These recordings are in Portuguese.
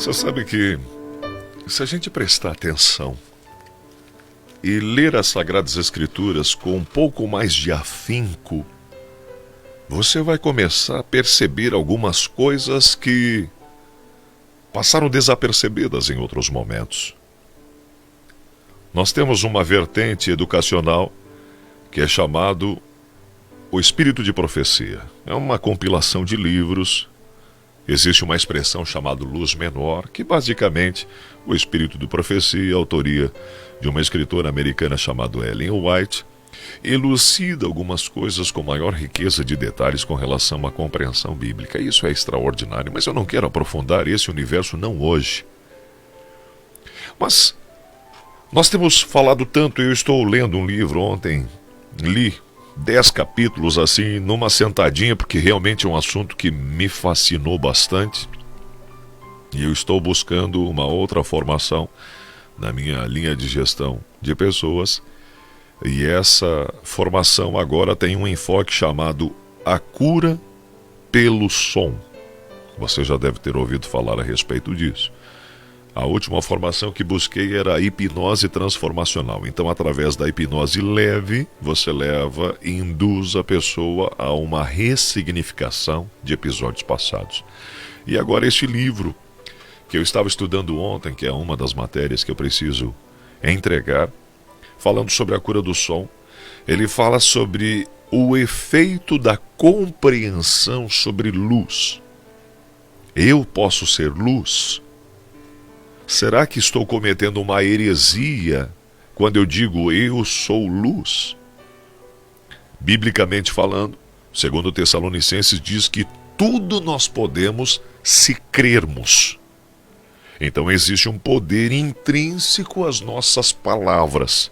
Você sabe que, se a gente prestar atenção e ler as Sagradas Escrituras com um pouco mais de afinco, você vai começar a perceber algumas coisas que passaram desapercebidas em outros momentos. Nós temos uma vertente educacional que é chamado o Espírito de Profecia. É uma compilação de livros. Existe uma expressão chamada luz menor, que basicamente o Espírito de Profecia, autoria de uma escritora americana chamada Ellen White, elucida algumas coisas com maior riqueza de detalhes com relação à compreensão bíblica. Isso é extraordinário, mas eu não quero aprofundar esse universo não hoje. Mas nós temos falado tanto, eu estou lendo um livro ontem, li 10 capítulos assim, numa sentadinha, porque realmente é um assunto que me fascinou bastante. E eu estou buscando uma outra formação na minha linha de gestão de pessoas. E essa formação agora tem um enfoque chamado A Cura pelo Som. Você já deve ter ouvido falar a respeito disso. A última formação que busquei era a hipnose transformacional. Então, através da hipnose leve, você leva e induz a pessoa a uma ressignificação de episódios passados. E agora este livro, que eu estava estudando ontem, que é uma das matérias que eu preciso entregar, falando sobre a cura do som, ele fala sobre o efeito da compreensão sobre luz. Eu posso ser luz? Será que estou cometendo uma heresia quando eu digo eu sou luz? Biblicamente falando, segundo Tessalonicenses diz que tudo nós podemos se crermos. Então existe um poder intrínseco às nossas palavras.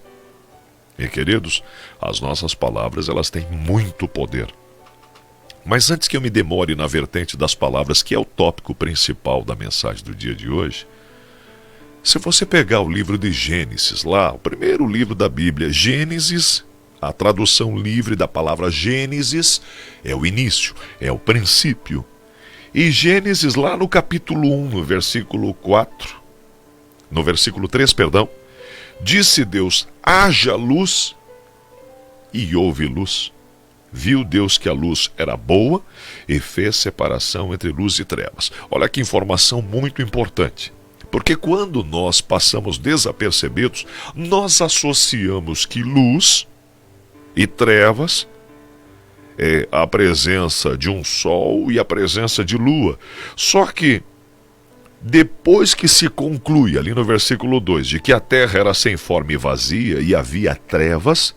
E queridos, as nossas palavras elas têm muito poder. Mas antes que eu me demore na vertente das palavras, que é o tópico principal da mensagem do dia de hoje, se você pegar o livro de Gênesis, lá, o primeiro livro da Bíblia, Gênesis, a tradução livre da palavra Gênesis é o início, é o princípio. E Gênesis, lá no capítulo 1, no versículo 3, disse Deus, haja luz, e houve luz. Viu Deus que a luz era boa e fez separação entre luz e trevas. Olha que informação muito importante. Porque quando nós passamos desapercebidos, nós associamos que luz e trevas é a presença de um sol e a presença de lua. Só que, depois que se conclui, ali no versículo 2, de que a terra era sem forma e vazia e havia trevas,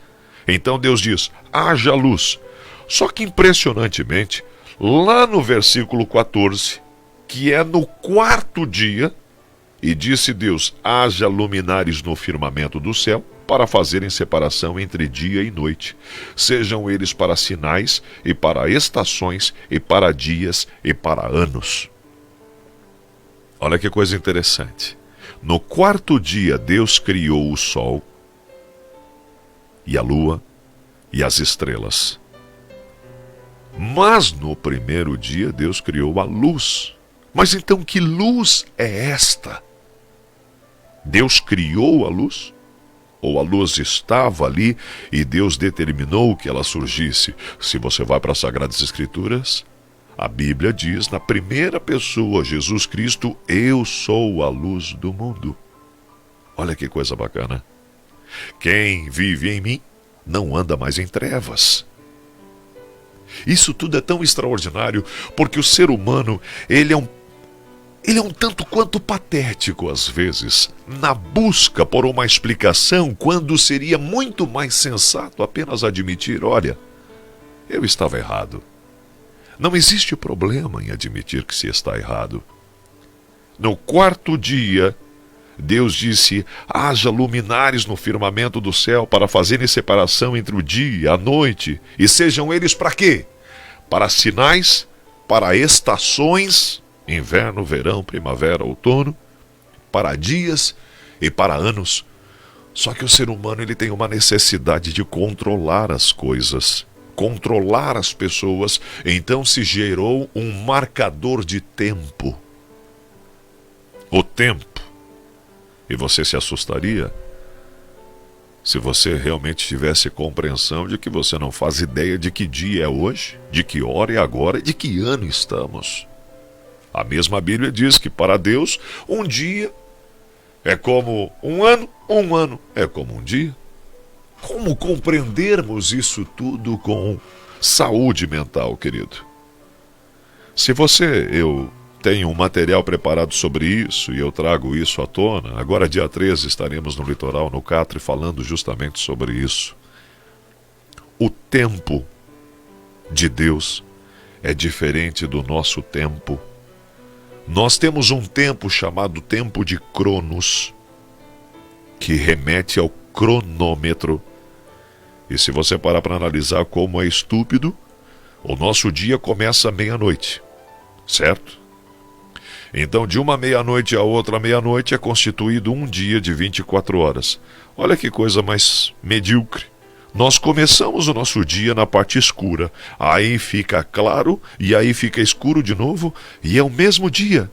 então Deus diz, haja luz. Só que impressionantemente, lá no versículo 14, que é no quarto dia, e disse Deus, haja luminares no firmamento do céu, para fazerem separação entre dia e noite. Sejam eles para sinais, e para estações, e para dias, e para anos. Olha que coisa interessante. No quarto dia, Deus criou o sol, e a lua, e as estrelas. Mas no primeiro dia, Deus criou a luz. Mas então que luz é esta? Deus criou a luz? Ou a luz estava ali e Deus determinou que ela surgisse? Se você vai para as Sagradas Escrituras, a Bíblia diz na primeira pessoa, Jesus Cristo, eu sou a luz do mundo. Olha que coisa bacana. Quem vive em mim não anda mais em trevas. Isso tudo é tão extraordinário porque o ser humano, ele é um tanto quanto patético às vezes, na busca por uma explicação, quando seria muito mais sensato apenas admitir, olha, eu estava errado. Não existe problema em admitir que se está errado. No quarto dia, Deus disse, haja luminares no firmamento do céu para fazerem separação entre o dia e a noite, e sejam eles para quê? Para sinais, para estações, inverno, verão, primavera, outono, para dias e para anos. Só que o ser humano ele tem uma necessidade de controlar as coisas, controlar as pessoas. Então se gerou um marcador de tempo. o tempo. E você se assustaria se você realmente tivesse compreensão de que você não faz ideia de que dia é hoje, de que hora é agora e de que ano estamos. A mesma Bíblia diz que para Deus um dia é como um ano é como um dia. Como compreendermos isso tudo com saúde mental, querido? Se eu tenho um material preparado sobre isso e eu trago isso à tona, agora dia 13 estaremos no litoral, no Catre, falando justamente sobre isso. O tempo de Deus é diferente do nosso tempo. Nós temos um tempo chamado tempo de Cronos, que remete ao cronômetro. E se você parar para analisar como é estúpido, o nosso dia começa à meia-noite, certo? Então, de uma meia-noite a outra meia-noite é constituído um dia de 24 horas. Olha que coisa mais medíocre. Nós começamos o nosso dia na parte escura, aí fica claro e aí fica escuro de novo e é o mesmo dia.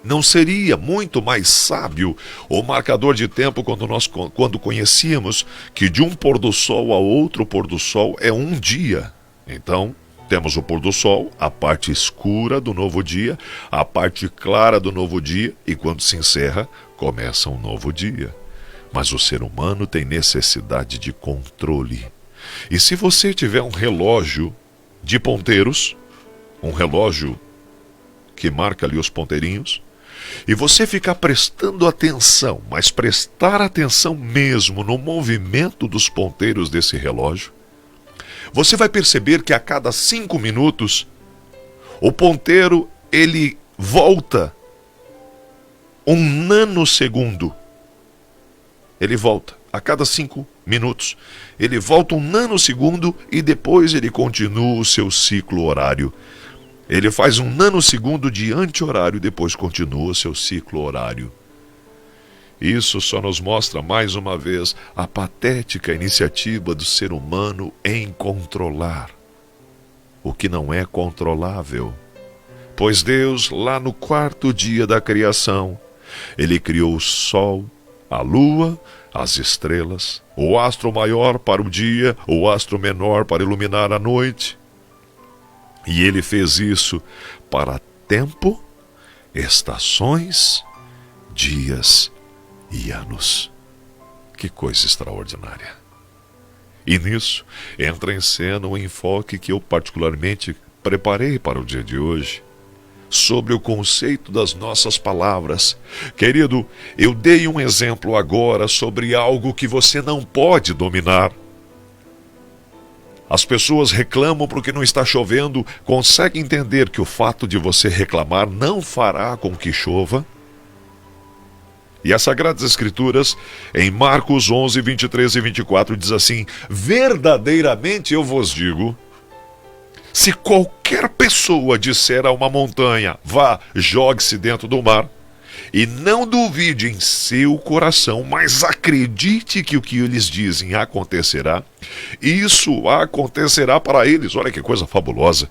Não seria muito mais sábio o marcador de tempo quando conhecíamos que de um pôr do sol a outro pôr do sol é um dia? Então, temos o pôr do sol, a parte escura do novo dia, a parte clara do novo dia e quando se encerra, começa um novo dia. Mas o ser humano tem necessidade de controle. E se você tiver um relógio de ponteiros, um relógio que marca ali os ponteirinhos, e você ficar prestando atenção, mas prestar atenção mesmo no movimento dos ponteiros desse relógio, você vai perceber que a cada 5 minutos, o ponteiro ele volta um nanosegundo. Ele volta a cada 5 minutos. Ele volta um nanosegundo e depois ele continua o seu ciclo horário. Ele faz um nanosegundo de anti-horário e depois continua o seu ciclo horário. Isso só nos mostra mais uma vez a patética iniciativa do ser humano em controlar o que não é controlável. Pois Deus, lá no 4º dia da criação, Ele criou o sol, a lua, as estrelas, o astro maior para o dia, o astro menor para iluminar a noite. E Ele fez isso para tempo, estações, dias e anos. Que coisa extraordinária. E nisso entra em cena um enfoque que eu particularmente preparei para o dia de hoje, sobre o conceito das nossas palavras. Querido, eu dei um exemplo agora sobre algo que você não pode dominar. As pessoas reclamam porque não está chovendo. Consegue entender que o fato de você reclamar não fará com que chova? E as Sagradas Escrituras, em Marcos 11, 23 e 24, diz assim: verdadeiramente eu vos digo, se qualquer pessoa disser a uma montanha, vá, jogue-se dentro do mar, e não duvide em seu coração, mas acredite que o que eles dizem acontecerá, isso acontecerá para eles. Olha que coisa fabulosa.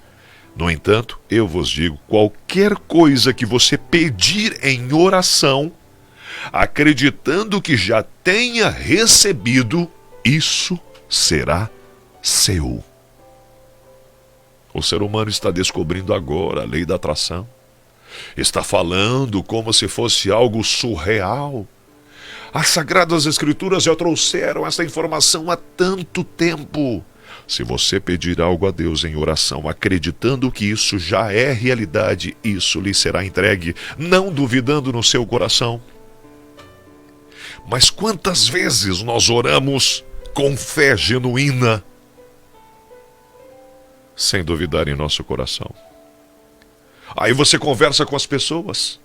No entanto, eu vos digo, qualquer coisa que você pedir em oração, acreditando que já tenha recebido, isso será seu. O ser humano está descobrindo agora a lei da atração. Está falando como se fosse algo surreal. As Sagradas Escrituras já trouxeram essa informação há tanto tempo. Se você pedir algo a Deus em oração, acreditando que isso já é realidade, isso lhe será entregue, não duvidando no seu coração. Mas quantas vezes nós oramos com fé genuína, sem duvidar em nosso coração? Aí você conversa com as pessoas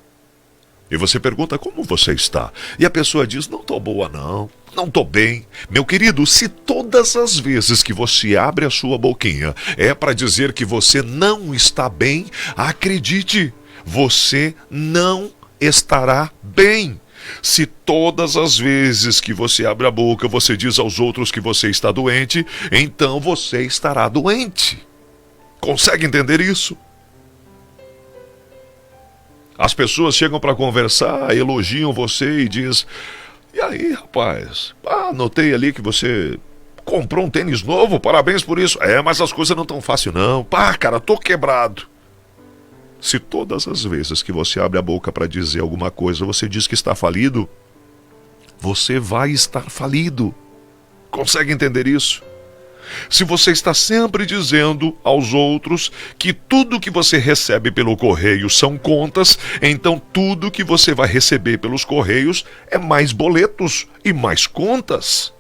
e você pergunta: como você está? E a pessoa diz: não estou boa não estou bem. Meu querido, se todas as vezes que você abre a sua boquinha é para dizer que você não está bem, acredite, você não estará bem. Se todas as vezes que você abre a boca você diz aos outros que você está doente, então você estará doente. Consegue entender isso? As pessoas chegam para conversar, elogiam você e diz: e aí, rapaz? Notei ali que você comprou um tênis novo, parabéns por isso. Mas as coisas não tão fácil não. Cara, tô quebrado. Se todas as vezes que você abre a boca para dizer alguma coisa, você diz que está falido, você vai estar falido. Consegue entender isso? Se você está sempre dizendo aos outros que tudo que você recebe pelo correio são contas, então tudo que você vai receber pelos correios é mais boletos e mais contas.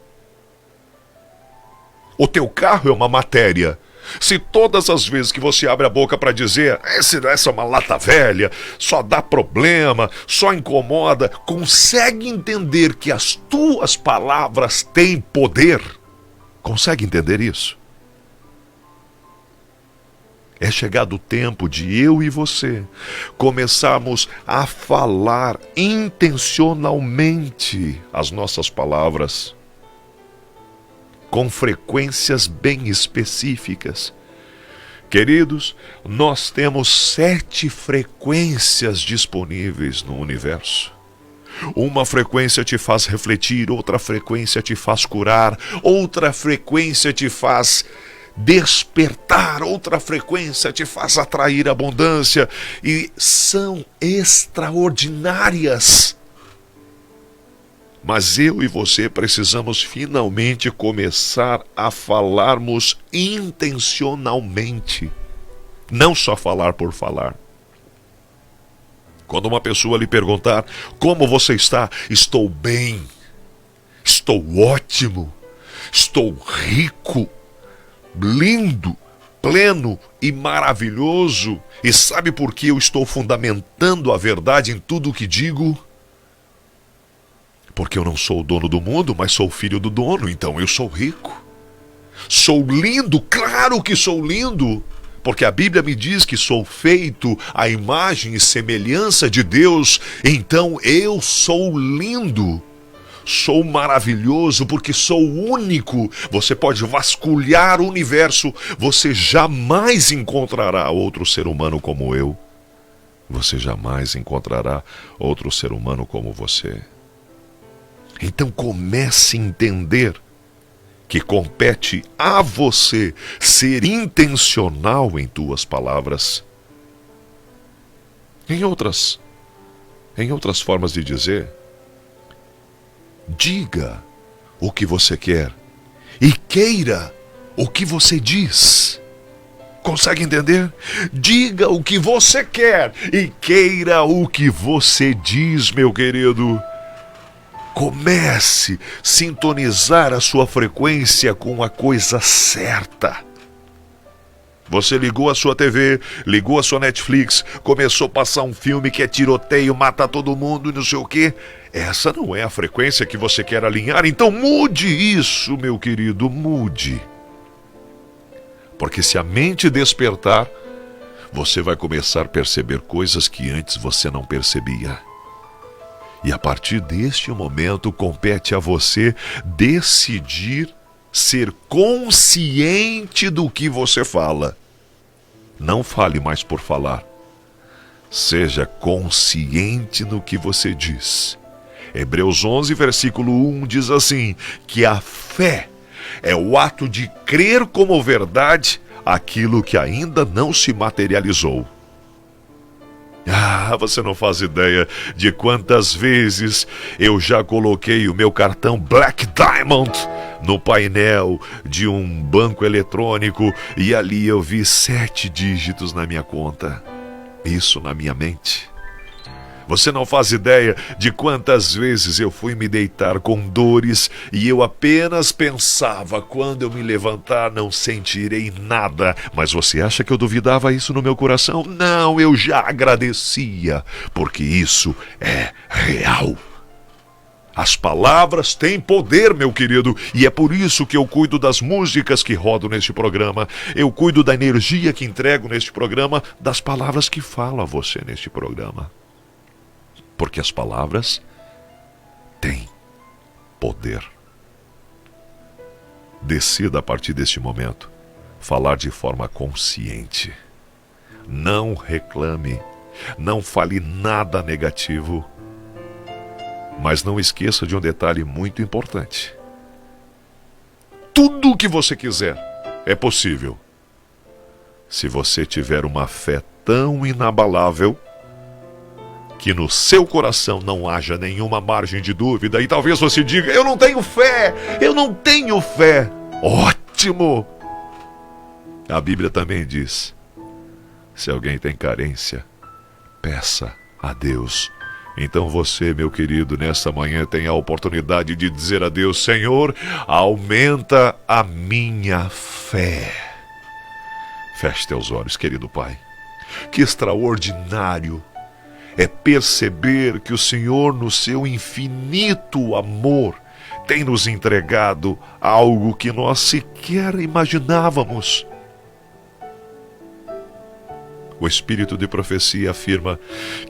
O teu carro é uma matéria. Se todas as vezes que você abre a boca para dizer essa é uma lata velha, só dá problema, só incomoda, consegue entender que as tuas palavras têm poder? Consegue entender isso? É chegado o tempo de eu e você começarmos a falar intencionalmente as nossas palavras, com frequências bem específicas. Queridos, nós temos 7 frequências disponíveis no universo. Uma frequência te faz refletir, outra frequência te faz curar, outra frequência te faz despertar, outra frequência te faz atrair abundância, e são extraordinárias. Mas eu e você precisamos finalmente começar a falarmos intencionalmente, não só falar por falar. Quando uma pessoa lhe perguntar: como você está? Estou bem, estou ótimo, estou rico, lindo, pleno e maravilhoso. E sabe por que eu estou fundamentando a verdade em tudo o que digo? Porque eu não sou o dono do mundo, mas sou filho do dono, então eu sou rico. Sou lindo, claro que sou lindo. Porque a Bíblia me diz que sou feito à imagem e semelhança de Deus, então eu sou lindo, sou maravilhoso, porque sou único. Você pode vasculhar o universo, você jamais encontrará outro ser humano como eu. Você jamais encontrará outro ser humano como você. Então comece a entender que compete a você ser intencional em tuas palavras. Em outras formas de dizer, diga o que você quer e queira o que você diz. Consegue entender? Diga o que você quer e queira o que você diz, meu querido. Comece a sintonizar a sua frequência com a coisa certa. Você ligou a sua TV, ligou a sua Netflix, começou a passar um filme que é tiroteio, mata todo mundo e não sei o quê. Essa não é a frequência que você quer alinhar, então mude isso, meu querido, mude. Porque se a mente despertar, você vai começar a perceber coisas que antes você não percebia. E a partir deste momento, compete a você decidir ser consciente do que você fala. Não fale mais por falar. Seja consciente no que você diz. Hebreus 11, versículo 1 diz assim, que a fé é o ato de crer como verdade aquilo que ainda não se materializou. Você não faz ideia de quantas vezes eu já coloquei o meu cartão Black Diamond no painel de um banco eletrônico e ali eu vi 7 dígitos na minha conta. Isso na minha mente. Você não faz ideia de quantas vezes eu fui me deitar com dores e eu apenas pensava, quando eu me levantar não sentirei nada. Mas você acha que eu duvidava isso no meu coração? Não, eu já agradecia, porque isso é real. As palavras têm poder, meu querido, e é por isso que eu cuido das músicas que rodam neste programa, eu cuido da energia que entrego neste programa, das palavras que falo a você neste programa. Porque as palavras têm poder. Decida a partir deste momento falar de forma consciente. Não reclame. Não fale nada negativo. Mas não esqueça de um detalhe muito importante. Tudo o que você quiser é possível, se você tiver uma fé tão inabalável que no seu coração não haja nenhuma margem de dúvida. E talvez você diga: eu não tenho fé, eu não tenho fé. Ótimo! A Bíblia também diz: se alguém tem carência, peça a Deus. Então você, meu querido, nesta manhã tem a oportunidade de dizer a Deus: Senhor, aumenta a minha fé. Feche teus olhos, querido Pai. Que extraordinário é perceber que o Senhor, no seu infinito amor, tem nos entregado algo que nós sequer imaginávamos. O Espírito de profecia afirma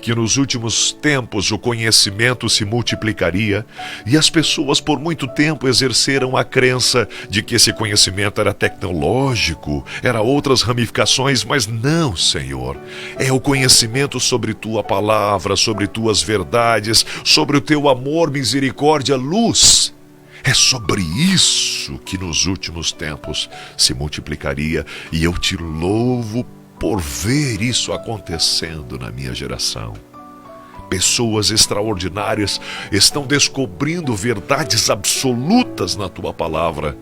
que nos últimos tempos o conhecimento se multiplicaria e as pessoas por muito tempo exerceram a crença de que esse conhecimento era tecnológico, era outras ramificações, mas não, Senhor. É o conhecimento sobre Tua palavra, sobre Tuas verdades, sobre o Teu amor, misericórdia, luz. É sobre isso que nos últimos tempos se multiplicaria e eu te louvo por ver isso acontecendo na minha geração. Pessoas extraordinárias estão descobrindo verdades absolutas na Tua palavra.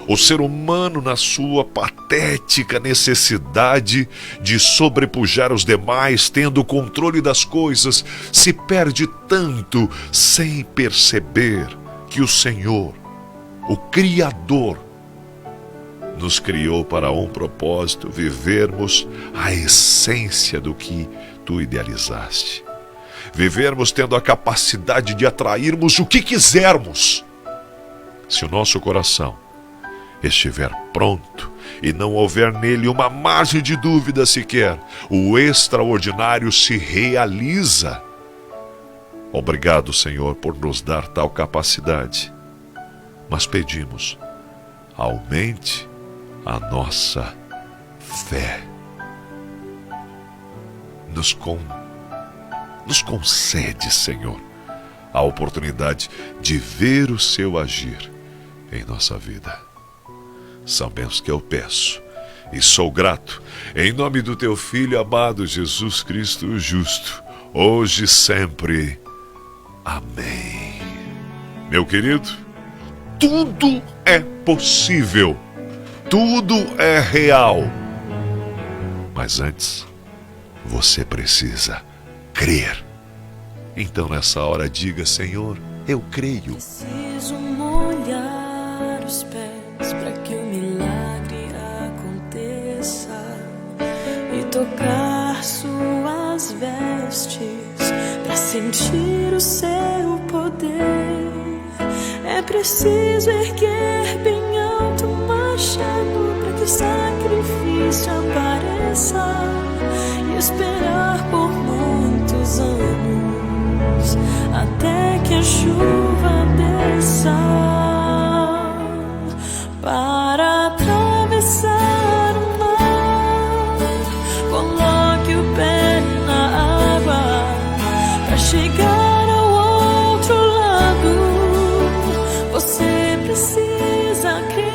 O ser humano, na sua patética necessidade de sobrepujar os demais, tendo o controle das coisas, se perde tanto sem perceber que o Senhor, o Criador, nos criou para um propósito: vivermos a essência do que Tu idealizaste. Vivermos tendo a capacidade de atrairmos o que quisermos. Se o nosso coração estiver pronto e não houver nele uma margem de dúvida sequer, o extraordinário se realiza. Obrigado, Senhor, por nos dar tal capacidade. Mas pedimos: aumente a nossa fé. Nos concede, Senhor, a oportunidade de ver o Seu agir em nossa vida. São bênçãos que eu peço e sou grato, em nome do Teu Filho amado Jesus Cristo o justo, hoje e sempre. Amém. Meu querido, tudo é possível. Tudo é real. Mas antes, você precisa crer. Então nessa hora diga: Senhor, eu creio. Preciso molhar os pés para que o milagre aconteça e tocar suas vestes para sentir o seu poder. É preciso erguer bem alto o machado para que o sacrifício apareça e esperar por muitos anos até que a chuva desça. Para atravessar o mar, coloque o pé na água para chegar ao outro lado. Você precisa acreditar.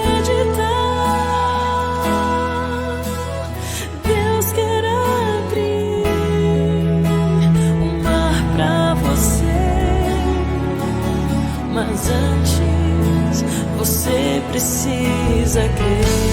Deus quer abrir o mar pra você, mas antes você precisa crer.